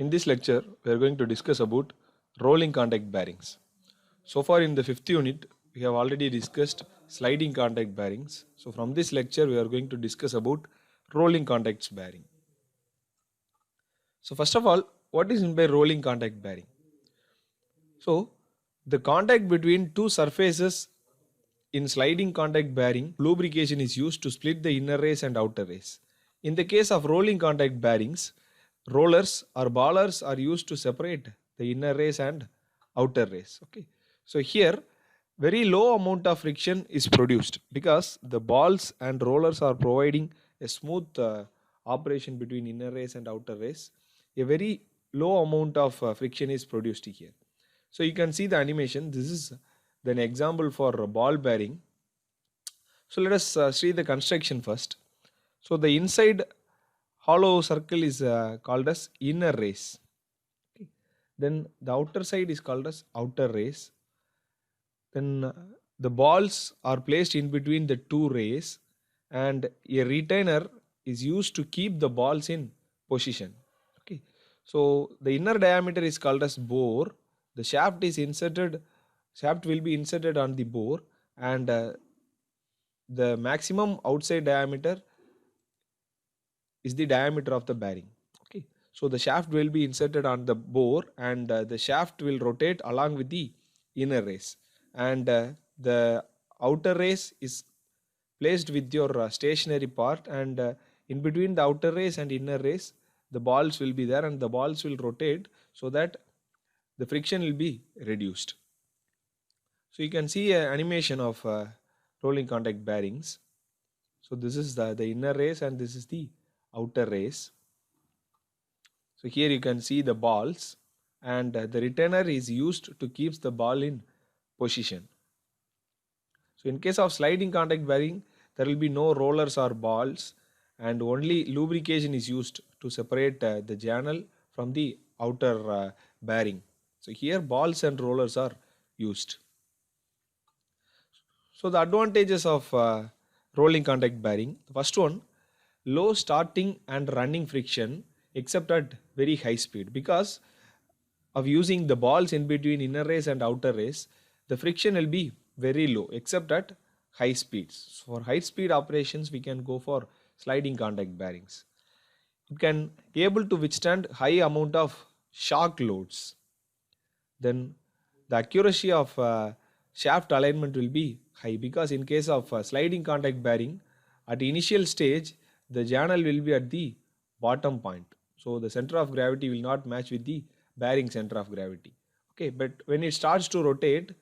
In this lecture, we are going to discuss about rolling contact bearings. So far in the fifth unit, we have already discussed sliding contact bearings. So from this lecture, we are going to discuss about rolling contacts bearing. So first of all, what is meant by rolling contact bearing? So the contact between two surfaces in sliding contact bearing, lubrication is used to split the inner race and outer race. In the case of rolling contact bearings, rollers or ballers are used to separate the inner race and outer race. Okay. So here very low amount of friction is produced because the balls and rollers are providing a smooth operation between inner race and outer race. A very low amount of friction is produced here. So you can see the animation. This is an example for a ball bearing. So let us see the construction first. So the inside hollow circle is called as inner race. Okay. Then the outer side is called as outer race. Then the balls are placed in between the two rays and a retainer is used to keep the balls in position. Okay. So the inner diameter is called as bore. The shaft will be inserted on the bore, and the maximum outside diameter is the diameter of the bearing. Okay. So the shaft will be inserted on the bore, and the shaft will rotate along with the inner race, and the outer race is placed with your stationary part, and in between the outer race and inner race the balls will be there, and the balls will rotate so that the friction will be reduced. So you can see an animation of rolling contact bearings. So this is the inner race and this is the outer race. So here you can see the balls, and the retainer is used to keep the ball in position. So in case of sliding contact bearing, there will be no rollers or balls, and only lubrication is used to separate the channel from the outer bearing. So here balls and rollers are used. So the advantages of rolling contact bearing. The first one, low starting and running friction except at very high speed. Because of using the balls in between inner race and outer race, the friction will be very low except at high speeds. For high speed operations, we can go for sliding contact bearings. It can able to withstand high amount of shock loads. Then the accuracy of shaft alignment will be high, because in case of sliding contact bearing, at initial stage the channel will be at the bottom point, so the center of gravity will not match with the bearing center of gravity. Okay, but when it starts to rotate,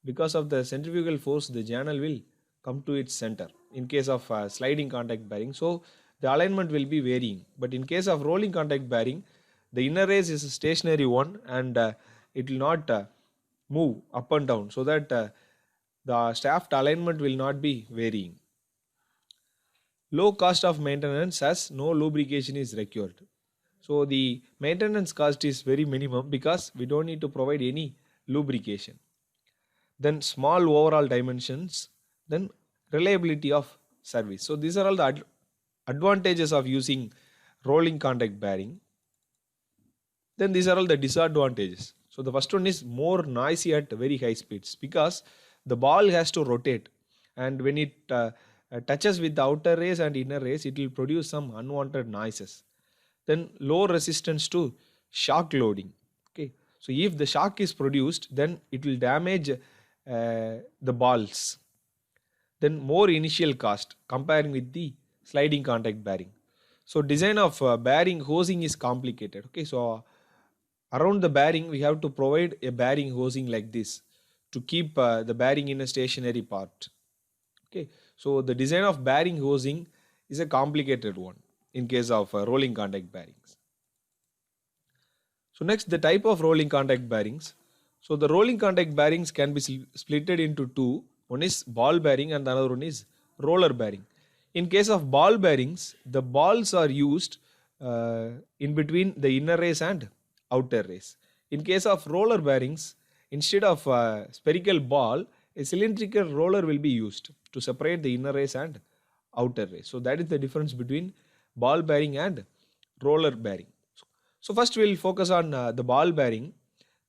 because of the centrifugal force, the channel will come to its center in case of sliding contact bearing. So the alignment will be varying, but in case of rolling contact bearing, the inner race is a stationary one, and it will not move up and down, so that the shaft alignment will not be varying. Low cost of maintenance as no lubrication is required. So the maintenance cost is very minimum because we don't need to provide any lubrication. Then small overall dimensions, then reliability of service. So these are all the advantages of using rolling contact bearing. Then these are all the disadvantages. So the first one is more noisy at very high speeds, because the ball has to rotate, and when it touches with the outer race and inner race, it will produce some unwanted noises. Then low resistance to shock loading. Okay, so if the shock is produced, then it will damage the balls. Then more initial cost comparing with the sliding contact bearing. So design of bearing hosing is complicated. Okay, so around the bearing we have to provide a bearing hosing like this to keep the bearing in a stationary part. Okay, so the design of bearing hosing is a complicated one in case of rolling contact bearings. So next, the type of rolling contact bearings. So the rolling contact bearings can be splitted into two. One is ball bearing and the another one is roller bearing. In case of ball bearings, the balls are used in between the inner race and outer race. In case of roller bearings, instead of spherical ball, a cylindrical roller will be used to separate the inner race and outer race. So that is the difference between ball bearing and roller bearing. So first we'll focus on the ball bearing.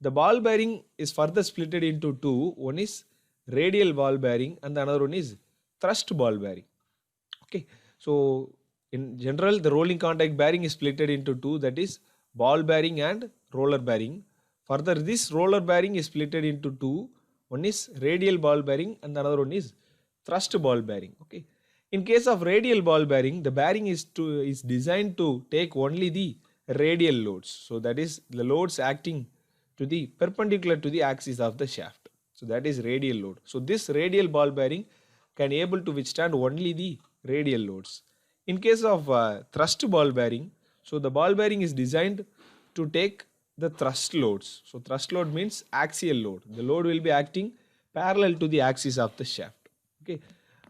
The ball bearing is further splitted into two. One is radial ball bearing and the another one is thrust ball bearing. Okay, so in general the rolling contact bearing is splitted into two, that is ball bearing and roller bearing. Further this roller bearing is splitted into two. One is radial ball bearing and the another one is thrust ball bearing. Okay, in case of radial ball bearing, the bearing is designed to take only the radial loads. So that is the loads acting to the perpendicular to the axis of the shaft. So that is radial load. So this radial ball bearing can able to withstand only the radial loads. In case of thrust ball bearing, so the ball bearing is designed to take the thrust loads. So thrust load means axial load. The load will be acting parallel to the axis of the shaft. Okay.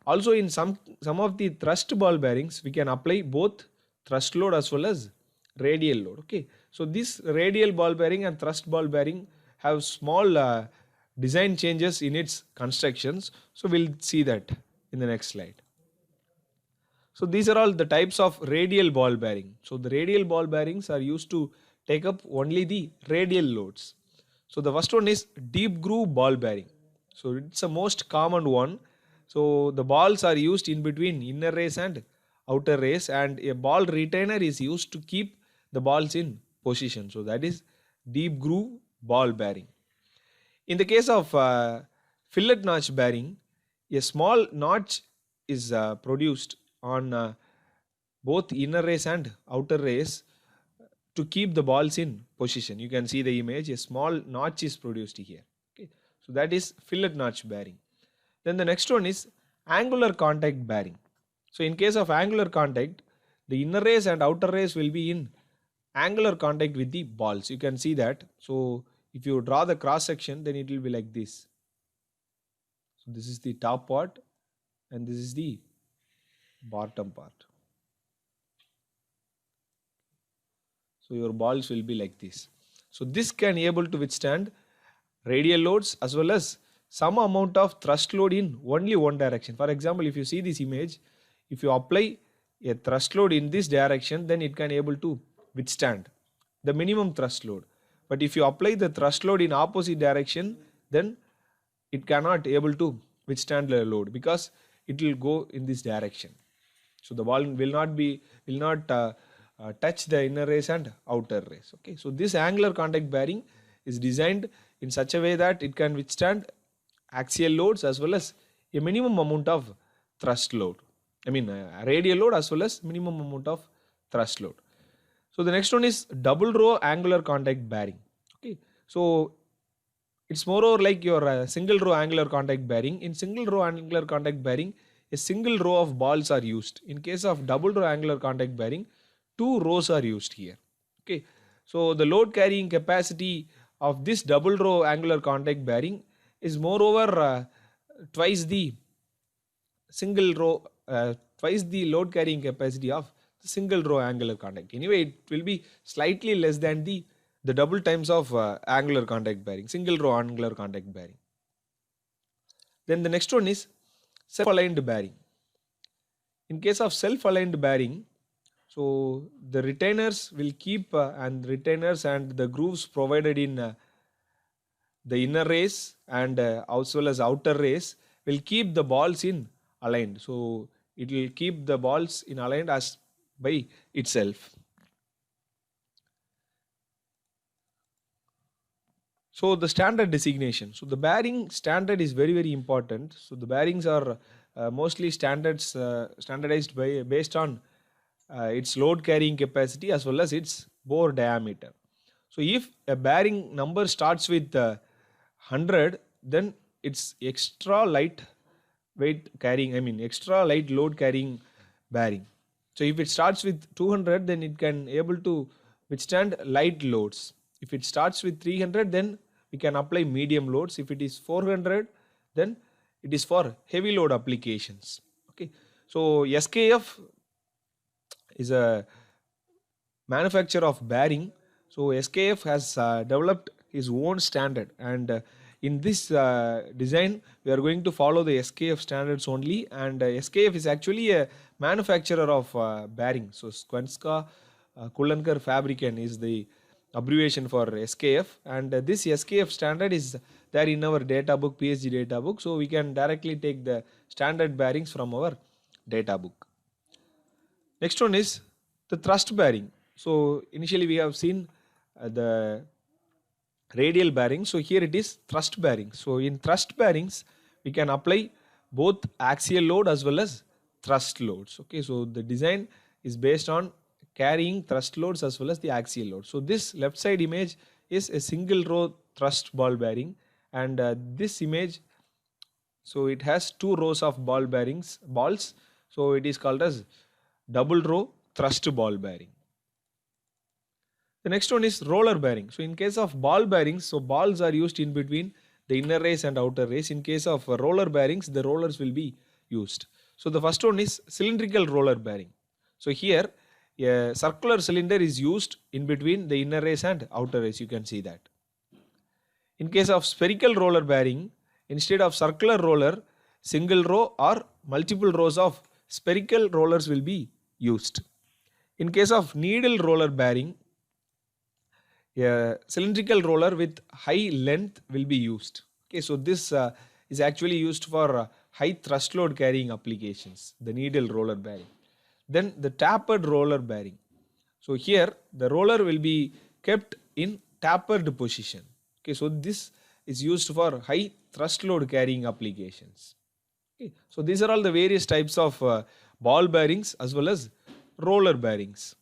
Also in some of the thrust ball bearings, we can apply both thrust load as well as radial load. Okay. So this radial ball bearing and thrust ball bearing have small design changes in its constructions. So we'll see that in the next slide. So these are all the types of radial ball bearing. So the radial ball bearings are used to take up only the radial loads. So the first one is deep groove ball bearing. So it's the most common one. So the balls are used in between inner race and outer race, and a ball retainer is used to keep the balls in position. So that is deep groove ball bearing. In the case of fillet notch bearing, a small notch is produced on both inner race and outer race to keep the balls in position. You can see the image, a small notch is produced here. Okay. So that is fillet notch bearing. Then the next one is angular contact bearing. So in case of angular contact, the inner race and outer race will be in angular contact with the balls. You can see that. So if you draw the cross section, then it will be like this. So this is the top part and this is the bottom part. So your balls will be like this. So this can able to withstand radial loads as well as some amount of thrust load in only one direction. For example, if you see this image, if you apply a thrust load in this direction, then it can able to withstand the minimum thrust load. But if you apply the thrust load in opposite direction, then it cannot able to withstand the load because it will go in this direction. So the ball will not touch the inner race and outer race. Okay. So this angular contact bearing is designed in such a way that it can withstand axial loads as well as a minimum amount of thrust load. Radial load as well as minimum amount of thrust load. So the next one is double row angular contact bearing. Okay. So it's more or like your single row angular contact bearing. In single row angular contact bearing, a single row of balls are used. In case of double row angular contact bearing, two rows are used here. Okay. So the load carrying capacity of this double row angular contact bearing is moreover twice the single row, twice the load carrying capacity of the single row angular contact. Anyway, it will be slightly less than the double times of angular contact bearing, single row angular contact bearing. Then the next one is self-aligned bearing. In case of self-aligned bearing, so the retainers will keep and retainers and the grooves provided in the inner race and as well as outer race will keep the balls in aligned. So it will keep the balls in aligned as by itself. So the standard designation. So the bearing standard is very, very important. So the bearings are mostly standardized based on its load carrying capacity as well as its bore diameter. So if a bearing number starts with 100, then it's extra light weight carrying, extra light load carrying bearing. So if it starts with 200, then it can able to withstand light loads. If it starts with 300, then we can apply medium loads. If it is 400, then it is for heavy load applications. Okay. So SKF is a manufacturer of bearing. So SKF has developed his own standard, and in this design we are going to follow the SKF standards only, and SKF is actually a manufacturer of bearing. So Svenska Kullankar Fabriken is the abbreviation for SKF, and this SKF standard is there in our data book, PSG data book, so we can directly take the standard bearings from our data book. Next one is the thrust bearing. So initially we have seen the radial bearing, so here it is thrust bearing. So in thrust bearings we can apply both axial load as well as thrust loads. Okay, so the design is based on carrying thrust loads as well as the axial load. So this left side image is a single row thrust ball bearing, and this image, so it has two rows of balls, so it is called as double row thrust ball bearing. The next one is roller bearing. So in case of ball bearings, so balls are used in between the inner race and outer race. In case of roller bearings, the rollers will be used. So the first one is cylindrical roller bearing. So here a circular cylinder is used in between the inner race and outer race. You can see that. In case of spherical roller bearing, instead of circular roller, single row or multiple rows of spherical rollers will be used. In case of needle roller bearing, a cylindrical roller with high length will be used. Okay, so this is actually used for high thrust load carrying applications, the needle roller bearing. Then the tapered roller bearing. So here the roller will be kept in tapered position. Okay, so this is used for high thrust load carrying applications. Okay, so these are all the various types of ball bearings as well as roller bearings.